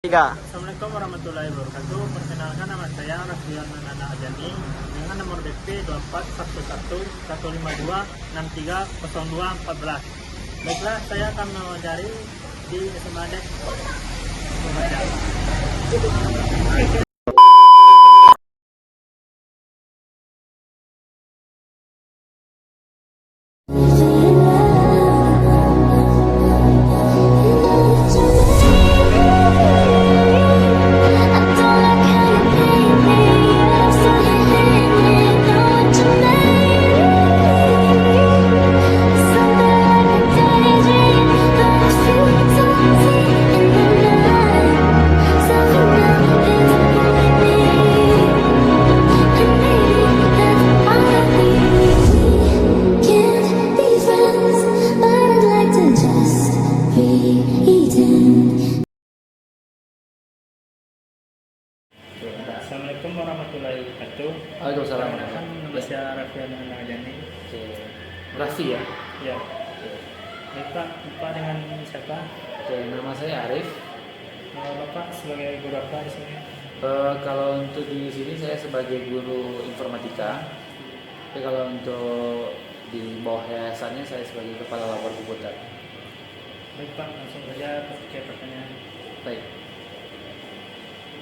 Tiga. Assalamualaikum warahmatullahi wabarakatuh. Perkenalkan, nama saya Raffian Nana Ajani dengan nomor BP 2411-152-630214. Baiklah, saya akan mewajari di SMA Dek. Assalamualaikum warahmatullahi wabarakatuh. Waalaikumsalam. Perkenalkan, nama saya Raffian Nana Ajani. Raffi ya. Ya. Baik Pak, Bapak dengan siapa? Oke, nama saya Arif. Bapak sebagai guru apa di sini? Kalau untuk di sini saya sebagai guru informatika. Tapi kalau untuk di bawah yayasannya saya sebagai kepala labor komputer. Baik Pak, langsung saja ke pertanyaan. Baik.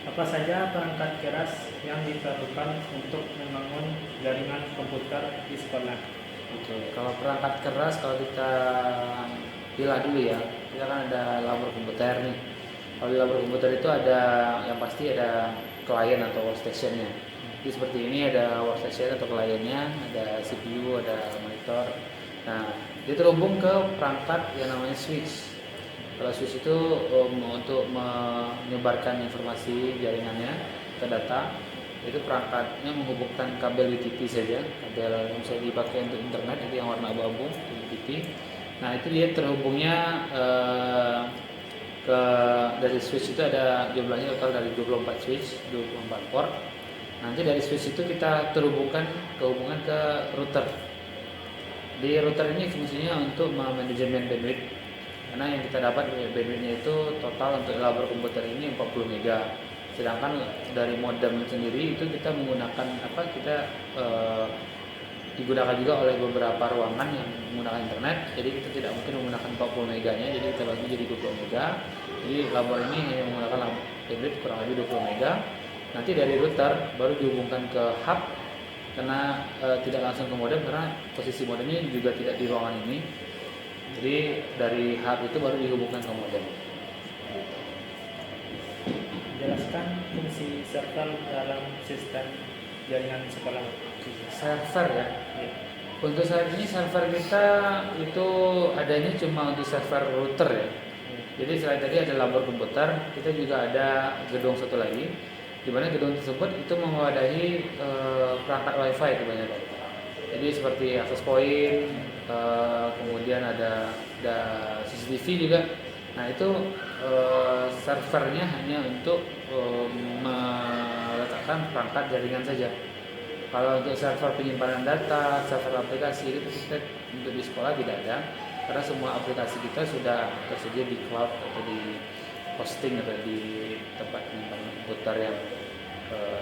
Apa saja perangkat keras yang diperlukan untuk membangun jaringan komputer di sekolah? Oke, kalau perangkat keras kalau kita pilih dulu ya, kita kan ada labor komputer nih. Kalau di labor komputer itu ada yang pasti ada klien atau workstationnya. Jadi seperti ini ada workstation atau kliennya, ada CPU, ada monitor. Nah, dia terhubung ke perangkat yang namanya switch. Kalau switch itu untuk menyebarkan informasi jaringannya ke data, itu perangkatnya menghubungkan kabel UTP saja, kabel yang bisa dipakai untuk internet itu yang warna abu-abu UTP. Nah itu dia terhubungnya ke dari switch itu ada jumlahnya total dari 24 switch, 24 port. Nanti dari switch itu kita terhubungkan ke router. Di router ini fungsinya untuk manajemen bandwidth. Karena yang kita dapat bandwidthnya itu total untuk labor komputer ini 40 mega. Sedangkan dari modem sendiri itu kita menggunakan digunakan juga oleh beberapa ruangan yang menggunakan internet. Jadi kita tidak mungkin menggunakan 40 meganya, jadi kita bagi jadi 20 mega. Jadi labor ini hanya menggunakan bandwidth kurang lebih 20 mega. Nanti dari router baru dihubungkan ke hub karena tidak langsung ke modem karena posisi modemnya juga tidak di ruangan ini. Jadi dari hub itu baru dihubungkan ke modem. Jelaskan fungsi server dalam sistem jaringan sekolah. Server ya. Ya. Untuk saat ini server kita itu adanya cuma untuk server router ya. Jadi selain tadi ada labor komputer, kita juga ada gedung satu lagi, di mana gedung tersebut itu mewadahi perangkat WiFi kebanyakan. Jadi seperti access point, kemudian ada CCTV juga. Nah itu servernya hanya untuk meletakkan perangkat jaringan saja. Kalau untuk server penyimpanan data, server aplikasi itu kita untuk di sekolah tidak ada, karena semua aplikasi kita sudah tersedia di cloud atau di hosting atau di tempat penyimpanan komputer yang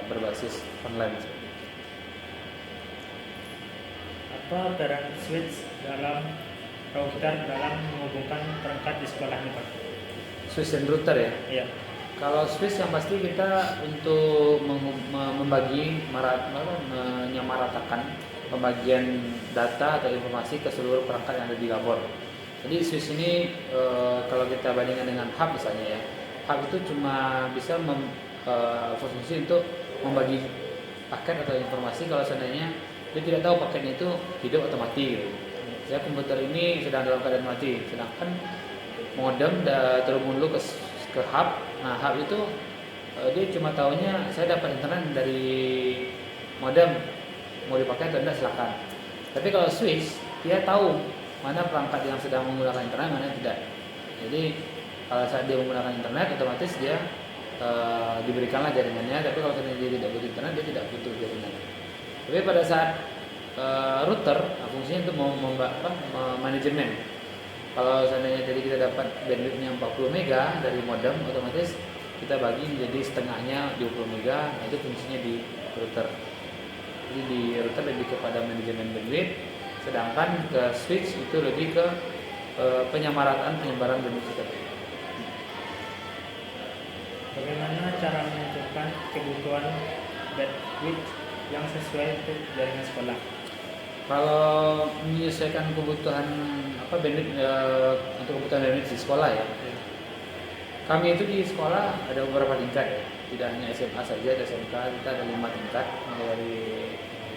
berbasis online. Apa peran switch dalam router dalam menghubungkan perangkat di sekolah ini Pak? Switch dan router ya. Iya. Kalau switch yang pasti kita untuk menyamaratakan pembagian data atau informasi ke seluruh perangkat yang ada di labor. Jadi switch ini kalau kita bandingkan dengan hub misalnya ya, hub itu cuma bisa berfungsi untuk membagi paket atau informasi kalau seandainya dia tidak tahu paketnya itu hidup atau mati gitu. Ya komputer ini sedang dalam keadaan mati, sedangkan modem terhubung dulu ke hub. Nah hub itu dia cuma tahunya saya dapat internet dari modem, mau dipakai atau tidak silakan. Tapi kalau switch dia tahu mana perangkat yang sedang menggunakan internet, mana tidak. Jadi kalau saat dia menggunakan internet otomatis dia diberikanlah jaringannya. Tapi kalau dia tidak butuh internet dia tidak butuh jaringan. Tapi pada saat router fungsinya untuk manajemen. Kalau seandainya jadi kita dapat bandwidthnya 40 mega dari modem, otomatis kita bagi menjadi setengahnya 20 mega, nah itu fungsinya di router. Jadi di router lebih kepada manajemen bandwidth, sedangkan ke switch itu lebih ke penyamarataan penyebaran bandwidth kita. Bagaimana cara menentukan kebutuhan bandwidth yang sesuai untuk jaringan sekolah? Kalau menyesuaikan kebutuhan bandwidth untuk kebutuhan bandwidth di sekolah ya. Kami itu di sekolah ada beberapa tingkat ya. Tidak hanya SMA saja, ada SMK, kita ada 5 tingkat mulai dari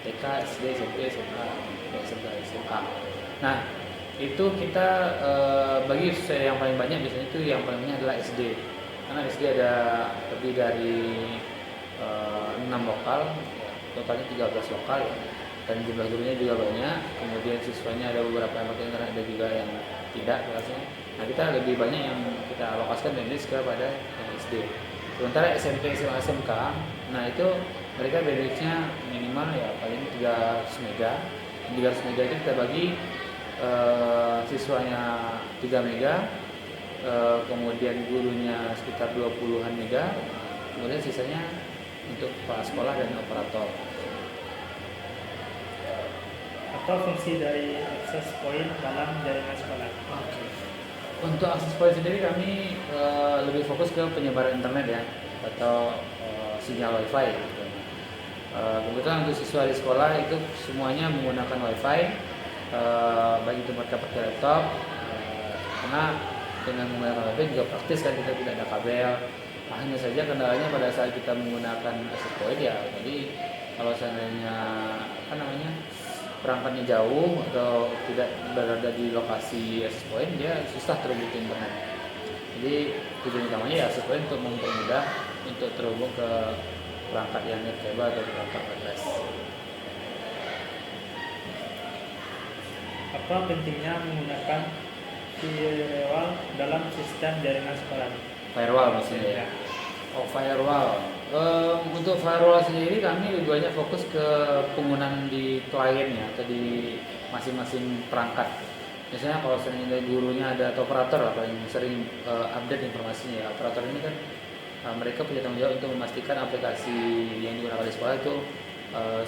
TK, SD, SMP, SMA, SMK, SMA. Nah, itu kita bagi sesuai yang paling banyak, biasanya itu yang paling banyak adalah SD. Karena SD ada lebih dari 6 lokal, ya, totalnya 13 lokal ya. Dan jumlah gurunya juga banyak. Kemudian siswanya ada beberapa yang pakai internet, ada juga yang tidak kelasnya. Nah, kita lebih banyak yang kita alokasikan bandwidth kepada yang SD. Sementara SMP, SMA, SMK, nah itu mereka bandwidthnya minimal ya paling 300 mega. 300 mega itu kita bagi siswanya 3 mega, kemudian gurunya sekitar 20-an mega, kemudian sisanya untuk kepala sekolah dan operator. Apa fungsi dari access point dalam jaringan sekolah? Untuk akses point sendiri kami lebih fokus ke penyebaran internet ya, atau sinyal wifi gitu. Kebetulan untuk siswa di sekolah itu semuanya menggunakan wifi, baik itu mereka pakai laptop, karena dengan menggunakan wifi juga praktis kan, kita tidak ada kabel. Hanya saja kendalanya pada saat kita menggunakan access point ya, jadi kalau seandainya perangkatnya jauh atau tidak berada di lokasi access point, dia susah terhubung ke internet. Jadi tujuan utamanya ya access point untuk mempermudah untuk terhubung ke perangkat yang nirkabel atau perangkat wireless. Apa pentingnya menggunakan firewall dalam sistem jaringan sekolah? Firewall maksudnya ya. Firewall. Untuk firewall sendiri kami lebih banyak fokus ke penggunaan di klien ya, atau di masing-masing perangkat. Misalnya kalau sering dari gurunya ada atau operator lah paling sering update informasinya ya. Operator ini kan mereka punya tanggung jawab untuk memastikan aplikasi yang digunakan di sekolah itu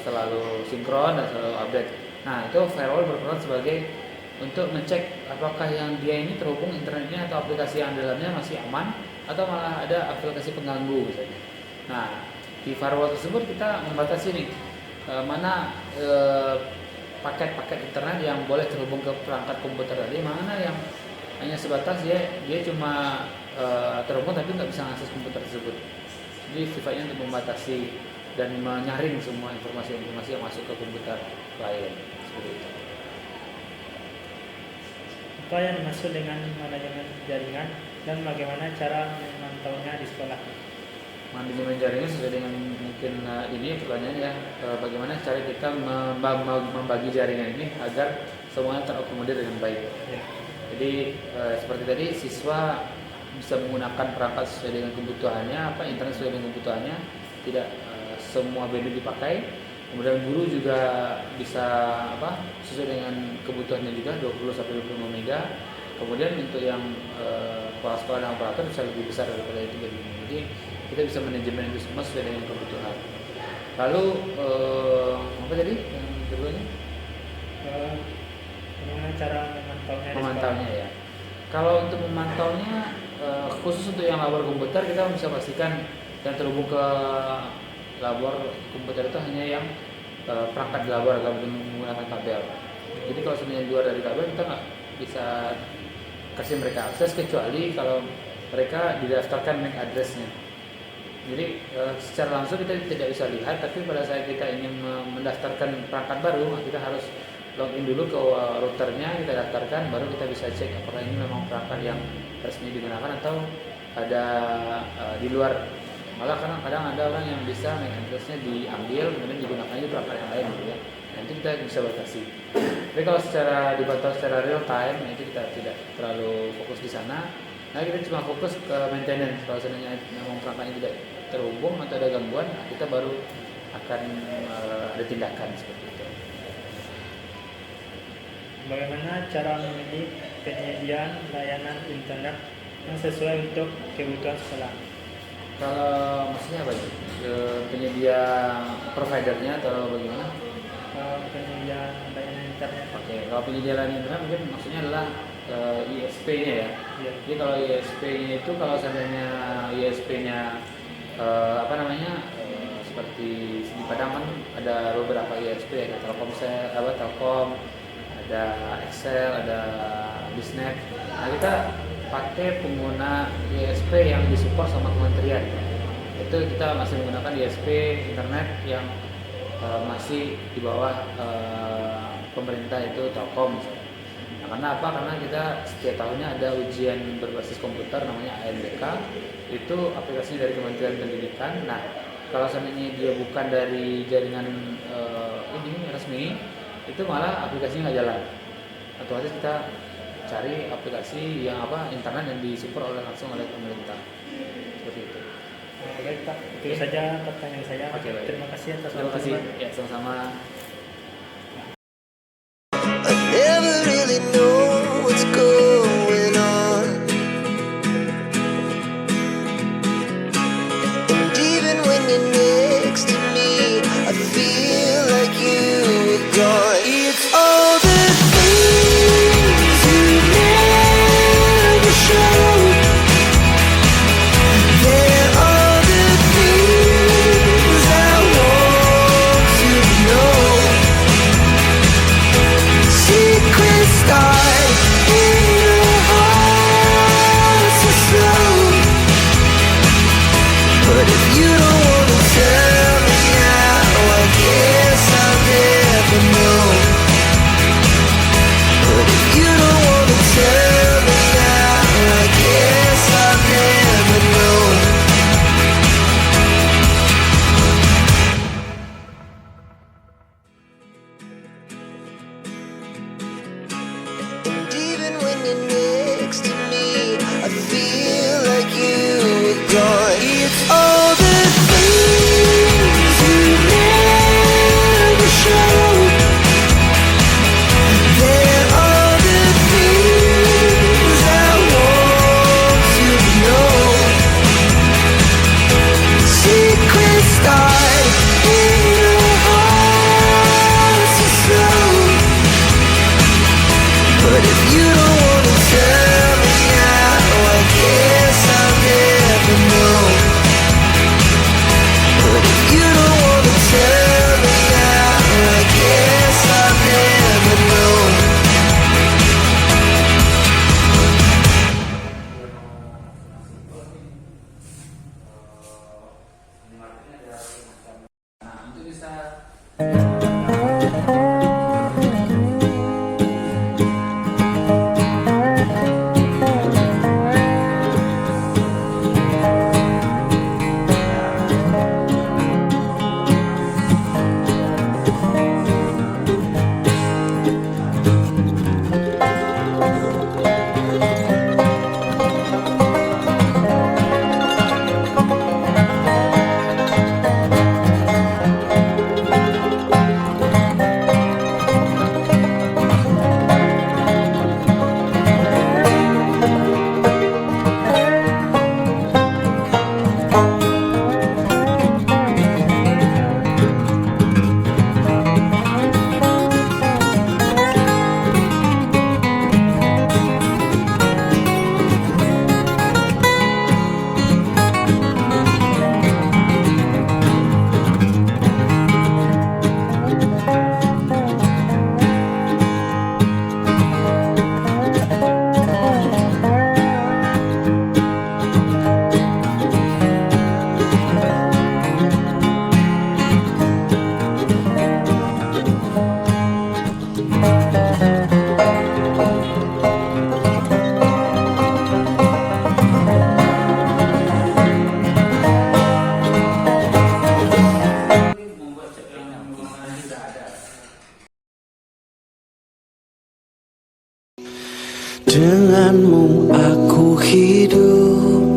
selalu sinkron dan selalu update. Nah, itu firewall berperan sebagai untuk ngecek apakah yang dia ini terhubung internetnya atau aplikasi yang dalamnya masih aman atau malah ada aplikasi pengganggu misalnya. Nah, di firewall tersebut kita membatasi nih mana paket-paket internet yang boleh terhubung ke perangkat komputer tadi, mana yang hanya sebatas dia cuma terhubung tapi nggak bisa mengakses komputer tersebut. Jadi sifatnya untuk membatasi dan menyaring semua informasi-informasi yang masuk ke komputer klien seperti itu. Apa yang dimaksud dengan manajemen jaringan dan bagaimana cara memantaunya di sekolah? Manajemen jaringan sesuai dengan mungkin ini pertanyaannya ya, bagaimana cara kita membagi jaringan ini agar semuanya terakomodir dengan baik. Ya. Jadi seperti tadi, siswa bisa menggunakan perangkat sesuai dengan kebutuhannya, internet sesuai dengan kebutuhannya, tidak semua bandwidth dipakai. Kemudian guru juga bisa sesuai dengan kebutuhannya juga 20 sampai 25 mega. Kemudian untuk yang kepala sekolah dan operator bisa lebih besar daripada itu bandwidthnya. Jadi kita bisa manajemen itu semua sesuai dengan kebutuhan. Lalu apa tadi yang keduanya? Bagaimana cara Memantaunya ya. Kalau untuk memantaunya khusus untuk yang labor komputer, kita bisa pastikan yang terhubung ke labor komputer itu hanya yang perangkat di labor agar menggunakan kabel. Jadi kalau sebenarnya luar dari kabel kita nggak bisa kasih mereka akses kecuali kalau mereka didaftarkan MAC address-nya. Jadi secara langsung kita tidak bisa lihat, tapi pada saat kita ingin mendaftarkan perangkat baru, kita harus login dulu ke routernya, kita daftarkan, baru kita bisa cek apakah ini memang perangkat yang resmi digunakan atau ada di luar. Malah kadang ada orang yang bisa MAC address-nya diambil kemudian digunakan di perangkat yang lain gitu ya. Nanti kita bisa batasi. Tapi kalau dipantau secara real time, itu kita tidak terlalu fokus di sana. Nah, kita cuma fokus ke maintenance. Kalau seandainya memang perangkatnya tidak terhubung atau ada gangguan, kita baru akan ada tindakan seperti itu. Bagaimana cara memilih penyediaan layanan internet yang sesuai untuk kebutuhan sekolah? Kalau maksudnya apa itu? Penyedia providernya atau bagaimana? Penyedia layanan internet. Oke, kalau penyedia layanan internet mungkin maksudnya adalah ISP-nya ya. Iya. Jadi kalau ISP-nya itu kalau seandainya ISP-nya apa namanya seperti di Padang kan ada beberapa ISP, ada Telkomsel, Telkom, ada Excel, ada Bisnet. Nah kita pakai pengguna ISP yang disupport sama kementerian. Itu kita masih menggunakan ISP internet yang masih di bawah pemerintah, itu Telkom misalnya. Nah, karena apa? Karena kita setiap tahunnya ada ujian berbasis komputer namanya ANBK, itu aplikasinya dari Kementerian Pendidikan. Nah, kalau seandainya dia bukan dari jaringan ini resmi, itu malah aplikasinya nggak jalan. Otomatis kita cari aplikasi yang internet yang disupport langsung oleh pemerintah, seperti itu. Baik Pak, itu saja pertanyaan saya. Oke, baik. Terima kasih atas Terima kasih. waktunya. Ya, sama-sama. I never really know what's going on, and even when you're next to me, I feel like you were gone. It's all the things you never showed. They're all the things I want to know. Secrets start in your heart so slow. But if you don't wanna tell me now, I guess I'll never know. But if you don't wanna tell me now, I guess I'll never know. And even when you're next to me, I feel like you were gone. It's all the things you never showed. They're all the things I want to know. Secrets start in your heart so slow. But if you don't wanna tell me now, I guess I'll never know. But if you don't wanna tell me now, I guess I'll never know. Nah, untuk bisa membuat yang tidak ada. Denganmu aku hidup.